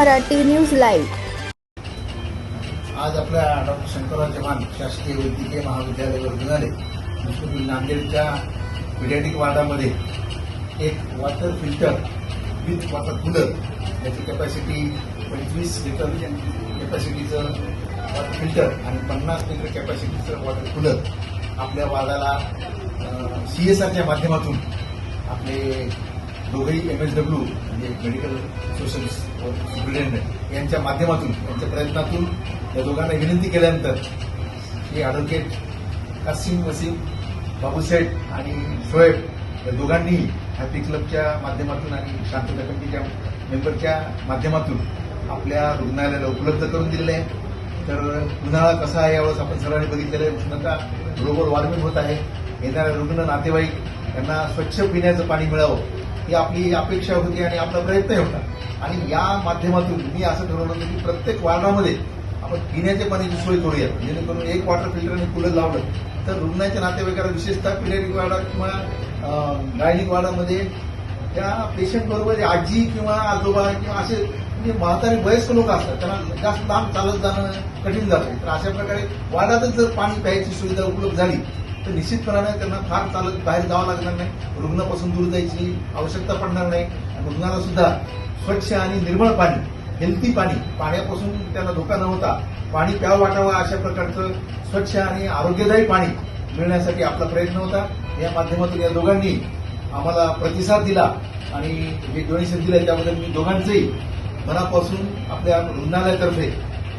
Marathi news live. आज आपल्या doctor Shankarrao Chavan शासकीय वैद्यकीय महाविद्यालयावर रुग्णालय नांदेडच्या पिडियाट्रिक वार्डामध्ये एक water filter with water cooler याची कॅपॅसिटी 25 लिटर कॅपॅसिटीचं वॉटर फिल्टर आणि 50 लिटर कॅपॅसिटीचं वॉटर कूलर आपल्या वार्डाला CSRच्या माध्यमातून आपले दोघेही MSW म्हणजे मेडिकल सोशल सुप्रिटेंडंट यांच्या माध्यमातून यांच्या प्रयत्नातून या दोघांना विनंती केल्यानंतर हे ॲडव्होकेट कासिम वसीम बाबूसेठ आणि शोएब या दोघांनी हॅपी क्लबच्या माध्यमातून आणि शांतता कमिटीच्या मेंबरच्या माध्यमातून आपल्या रुग्णालयाला उपलब्ध करून दिलेले आहे। तर उन्हाळा कसा आहे यावेळेस आपण सर्वांनी बघितलेलं आहे, उष्णता ग्लोबल वॉर्मिंग होत आहे। येणाऱ्या रुग्ण नातेवाईक यांना स्वच्छ पिण्याचं पाणी मिळावं ही आपली अपेक्षा होती आणि आपला प्रयत्न होता। आणि या माध्यमातून मी असं ठरवलं होतं की प्रत्येक वार्डामध्ये आपण पिण्याच्या पाण्याची सोय करूया, जेणेकरून एक वॉटर फिल्टर आणि कूलर लावलं तर रुग्णाच्या नातेवाईकाला विशेषतः पिडियाट्रिक वार्डात किंवा गायनिक वार्डामध्ये त्या पेशंट बरोबर आजी किंवा आजोबा किंवा असे म्हणजे म्हातारे वयस्क लोक असतात, त्यांना जास्त लांब चालत जाणं कठीण जातं। तर अशा प्रकारे वार्डातच जर पाणी प्यायची सुविधा उपलब्ध झाली तर निश्चितपणाने त्यांना फार चालत बाहेर जावं लागणार नाही, रुग्णापासून दूर जायची आवश्यकता पडणार नाही आणि रुग्णाला सुद्धा स्वच्छ आणि निर्मळ पाणी, हेल्थी पाणी, पाण्यापासून त्यांना धोका न होता पाणी प्यावं वाटावं अशा प्रकारचं स्वच्छ आणि आरोग्यदायी पाणी मिळण्यासाठी आपला प्रयत्न होता। या माध्यमातून या दोघांनी आम्हाला प्रतिसाद दिला आणि हे डोनेशन दिलं त्याबद्दल मी दोघांचेही मनापासून आपल्या रुग्णालयातर्फे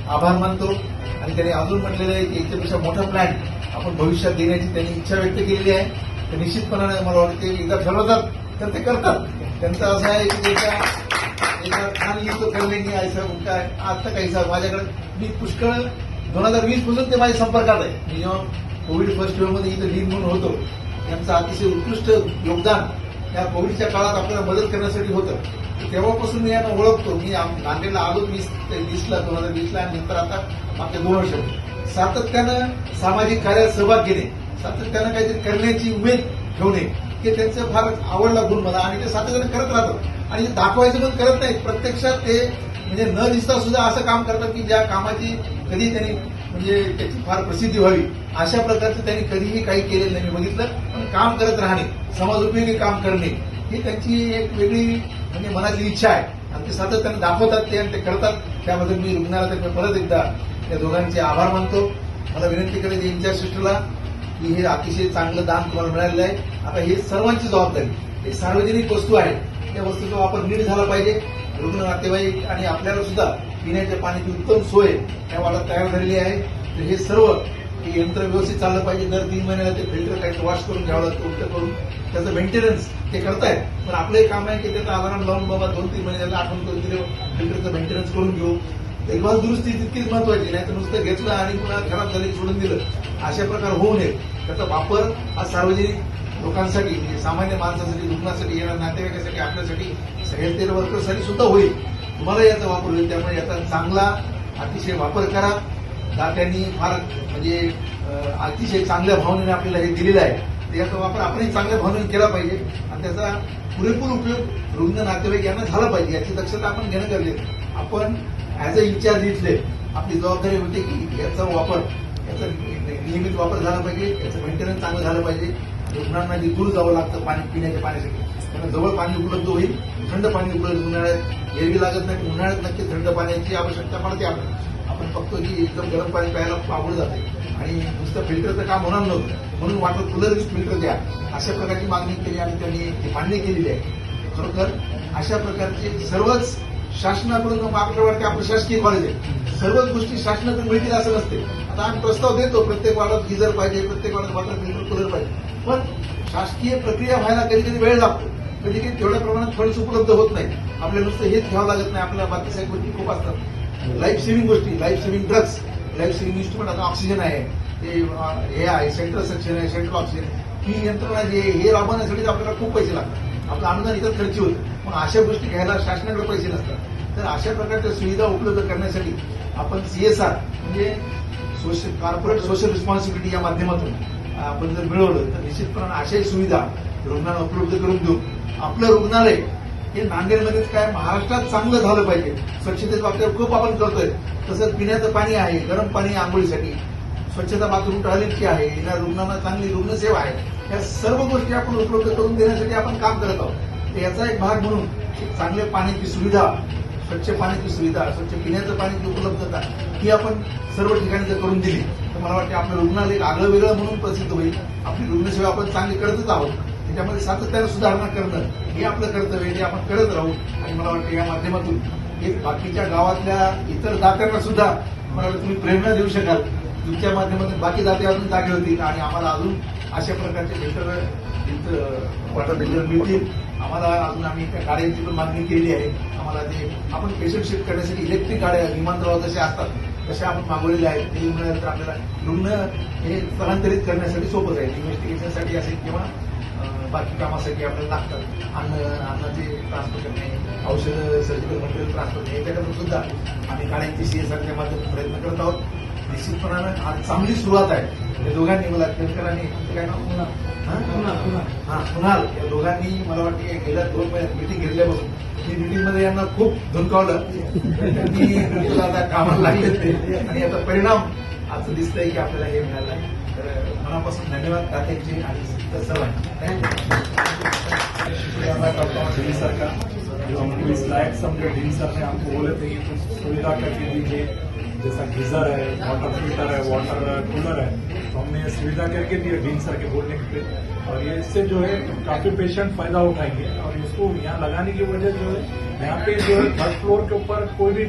आभार मानतो। आणि त्यांनी अजून म्हटलेलं आहे की याच्यापेक्षा मोठा प्लॅन आपण भविष्यात देण्याची त्यांनी इच्छा व्यक्त केलेली आहे। तर निश्चितपणाने मला वाटते एकदा ठरवतात तर ते करतात। त्यांचं असं आहे की त्याच्या छान लिहितो तो करले नाही ऐसा काय आता काही साहेब माझ्याकडे मी पुष्कळ 2020 पासून ते माझ्या संपर्कात आहे। मी जेव्हा कोविड फर्स्ट वेव्हमध्ये इथं लीड म्हणून होतो, त्यांचं अतिशय उत्कृष्ट योगदान या कोविडच्या काळात आपल्याला मदत करण्यासाठी होतं। तेव्हापासून मी यांना ओळखतो। मी नांदेडला आलो 2020ला आणि नंतर आता मागच्या 2 वर्ष सातत्यानं सामाजिक कार्यात सहभाग घेणे, सातत्यानं काहीतरी करण्याची उमेद ठेवणे हे त्यांचं फार आवडला गुण मला आणि ते सातत्यानं करत राहतात आणि दाखवायचं पण करत नाहीत, प्रत्यक्षात ते म्हणजे न दिसता सुद्धा असं काम करतात की ज्या कामाची कधी त्यांनी म्हणजे त्याची फार प्रसिद्धी व्हावी अशा प्रकारचं त्यांनी कधीही काही केलेलं नाही मी बघितलं। पण काम करत राहणे, समाजोपयोगी काम करणे ही त्यांची एक वेगळी म्हणजे मनातली इच्छा आहे आणि ते सातत्यानं दाखवतात ते आणि ते करतात। त्याबद्दल मी रुग्णालयातर्फे परत एकदा त्या दोघांचे आभार मानतो। मला विनंती करायची इन्चार्ज सिस्टरला की हे अतिशय चांगलं दान तुम्हाला मिळालेलं आहे। आता हे सर्वांची जबाबदारी, हे सार्वजनिक वस्तू आहे, त्या वस्तूचा वापर नीट झाला पाहिजे। रुग्ण नातेवाईक आणि आपल्याला सुद्धा पिण्याच्या पाण्याची उत्तम सोय त्या वार्डात तयार झालेली आहे। तर हे सर्व यंत्र व्यवस्थित चाललं पाहिजे। दर 3 महिन्याला ते फिल्टर काही वॉश करून घ्यावं लागतं, उलटं करून त्याचं मेंटेनन्स ते करतायत। पण आपलं एक काम आहे की त्याचा अलार्म लावून बाबा 2-3 महिन्याला आठवण करून दिलं फिल्टरचं मेंटेनन्स करून घेऊ। देखभाल दुरुस्ती तितकीच महत्वाची, नाही तर नुसतं घेतलं आणि पुन्हा खराब झाले सोडून दिलं अशा प्रकार होऊ नये। त्याचा वापर हा सार्वजनिक लोकांसाठी म्हणजे सामान्य माणसासाठी, रुग्णासाठी, येणाऱ्या नातेवाईकासाठी, आपल्यासाठी, हेल्थ वर्करसाठी सुद्धा होईल, तुम्हाला याचा वापर होईल। त्यामुळे याचा चांगला अतिशय वापर करा। दात्यांनी फार म्हणजे अतिशय चांगल्या भावनेने आपल्याला हे दिलेलं आहे, तर याचा वापर आपणही चांगल्या भावनेने केला पाहिजे आणि त्याचा पुरेपूर उपयोग रुग्ण नातेवाईक यांना झाला पाहिजे याची दक्षता आपण घेणं गरजेचं आहे। आपण ॲज अ इन्चार्ज इथले आपली जबाबदारी होते की याचा वापर, याचा नियमित वापर झाला पाहिजे, याचं मेंटेनन्स चांगलं झालं पाहिजे। रुग्णांना जे दूर जावं लागतं पाणी पिण्याच्या पाण्यासाठी त्यांना जवळ पाणी उपलब्ध होईल, थंड पाणी उपलब्ध, उन्हाळ्यात एरवी लागत नाही, उन्हाळ्यात नक्की थंड पाण्याची आवश्यकता पडते आपल्याला। आपण बघतो की एकदम गरम पाणी प्यायला आवड जाते आणि नुसतं फिल्टरचं काम होणार नव्हतं, म्हणून वॉटर कूलर विथ फिल्टर द्या अशा प्रकारची मागणी केली आणि त्यांनी मान्य केलेली आहे। खरोखर अशा प्रकारचे सर्वच शासनाकडून आपल्याला वाटते आपलं शासकीय कॉलेज आहे, सर्वच गोष्टी शासनाकडून मिळतील असं नसते। आता आम्ही प्रस्ताव देतो प्रत्येक वार्डात गिझर पाहिजे, प्रत्येक वार्डात वॉटर फिल्टर कूलर पाहिजे, पण शासकीय प्रक्रिया व्हायला कधी कधी वेळ लागतो, कधी कधी तेवढ्या प्रमाणात फंड्स उपलब्ध होत नाही। आपल्याला नुसतं हेच घ्यावं लागत नाही, आपल्याला बाकी सगळ्या गोष्टी खूप असतात, लाईफ सेव्हिंग गोष्टी, life saving drugs, life saving instrument, आता ऑक्सिजन आहे, ते हे आहे सेंट्रल सक्शन आहे, सेंट्रल ऑक्सिजन, ही यंत्रणा जे हे राबवण्यासाठी आपल्याला खूप पैसे लागतात, आपलं अनुदान इतर खर्च होतं, मग अशा गोष्टी घ्यायला शासनाकडे पैसे नसतात। तर अशा प्रकारच्या सुविधा उपलब्ध करण्यासाठी आपण CSR म्हणजे कॉर्पोरेट सोशल रिस्पॉन्सिबिलिटी या माध्यमातून आपण जर मिळवलं तर निश्चितपणे अशाही सुविधा रुग्णांना उपलब्ध करून देऊ। आपलं रुग्णालय हे नांदेडमध्येच काय महाराष्ट्रात चांगलं झालं पाहिजे. स्वच्छतेच्या बाबतीत खूप आपण करतोय. तसंच पिण्याचं पाणी आहे, गरम पाणी आहे आंघोळीसाठी, स्वच्छता बाथरूम टॉयलेटची आहे, येणाऱ्या रुग्णांना चांगली रुग्णसेवा आहे. या सर्व गोष्टी आपण उपलब्ध करून देण्यासाठी आपण काम करत आहोत. तर याचा एक भाग म्हणून चांगल्या पाण्याची सुविधा, स्वच्छ पाण्याची सुविधा, स्वच्छ पिण्याचं पाण्याची उपलब्धता ही आपण सर्व ठिकाणी जर करून दिली तर मला वाटतं आपलं रुग्णालय आगळं वेगळं म्हणून प्रसिद्ध होईल. आपली रुग्णसेवा आपण चांगली करतच आहोत. त्याच्यामध्ये सातत्यानं सुधारणा करणं हे आपलं कर्तव्य आहे, ते आपण करत राहू. आणि मला वाटतं या माध्यमातून एक बाकीच्या गावातल्या इतर दात्यांना सुद्धा मला वाटतं तुम्ही प्रेरणा देऊ शकाल. तुमच्या माध्यमातून बाकी दाते अजून जागे होतील आणि आम्हाला अजून अशा प्रकारचे वॉटर फिल्टर मिळतील. आम्हाला अजून आम्ही त्या गाड्यांची पण मागणी केली आहे. आम्हाला ते आपण पेशंट शिफ्ट करण्यासाठी इलेक्ट्रिक गाड्या विमानतळावर जसे असतात तशा आपण मागवलेल्या आहेत. ते मिळालं तर आपल्याला रुग्ण हे स्थलांतरित करण्यासाठी सोपं जाईल. इन्व्हेस्टिगेशनसाठी असेल किंवा बाकी कामासाठी आपल्याला लागतात. अन्नाचे ट्रान्सफर करणे, औषधं, सर्जिकल मटेरियल ट्रान्सफर करणे, याच्याकडून सुद्धा आम्ही गाड्यांची सीएसआरच्या माध्यमातून प्रयत्न करत आहोत. निश्चितपणानं आज चांगली सुरुवात आहे. या दोघांनी मला केळकरांनी काय नाव कुणाल या दोघांनी मला वाटते गेल्या 2 महिन्यात मिटिंग घेतल्यापासून मी मिटिंगमध्ये यांना खूप धुनकावलं. त्यांनी आता कामाला लागले ते आणि याचा परिणाम आज दिसतंय की आपल्याला हे मिळालं आहे. तर मनापासून धन्यवाद तात्यांचे आणि सर्वांचे. ढील सर का जो हमको इस लायक समझे, ढील सर ने हमको बोले थे कि कुछ सुविधा करके दीजिए, जैसा गीजर है, वाटर फिल्टर है, वाटर कूलर है, तो हमने ये सुविधा करके दी ढील सर के बोलने पे। और ये इससे जो है काफी पेशेंट फायदा उठाएंगे। और इसको यहाँ लगाने की वजह जो है यहाँ पे जो है 3rd फ्लोर के ऊपर कोई भी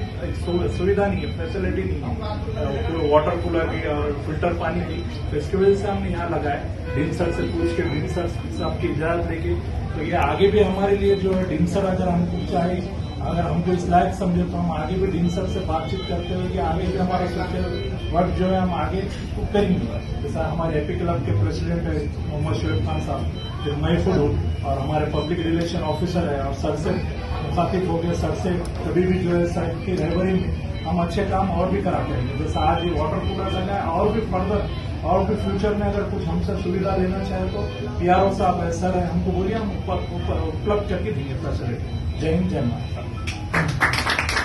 सुविधा नहीं है, फैसिलिटी नहीं है वाटर कूलर की और फिल्टर पानी की। तो इसकी वजह से हमने यहाँ लगाया। ढील सर से पूछ के, ढील सर से आपकी इजाजत लेके, तो ये आगे भी हमारे लिए जो है ढील सर अगर हमको चाहे, अगर हमको इस लायक समझे तो हम आगे भी ढील सर से बातचीत करते हुए कि आगे भी हमारा सोशल वर्क जो है हम आगे करेंगे। जैसा हमारे एपी क्लब के प्रेसिडेंट है मोहम्मद शोएब खान साहब, फिर महफूज और हमारे पब्लिक रिलेशन ऑफिसर है, और सर से मुखातिब हो गए, सर से कभी भी जो है सर की रहबरी में हम अच्छे काम और भी कराते हैं। जैसा आज ये वाटर कूलर लगा है, और भी फर्दर और भी फ्यूचर में अगर कुछ हमसे सुविधा लेना चाहे तो पीआरओ साहब है, सर है, हमको बोलिए, हम उपलब्ध करके देंगे फैसिलिटी। जय हिंद, जय महाराष्ट्र।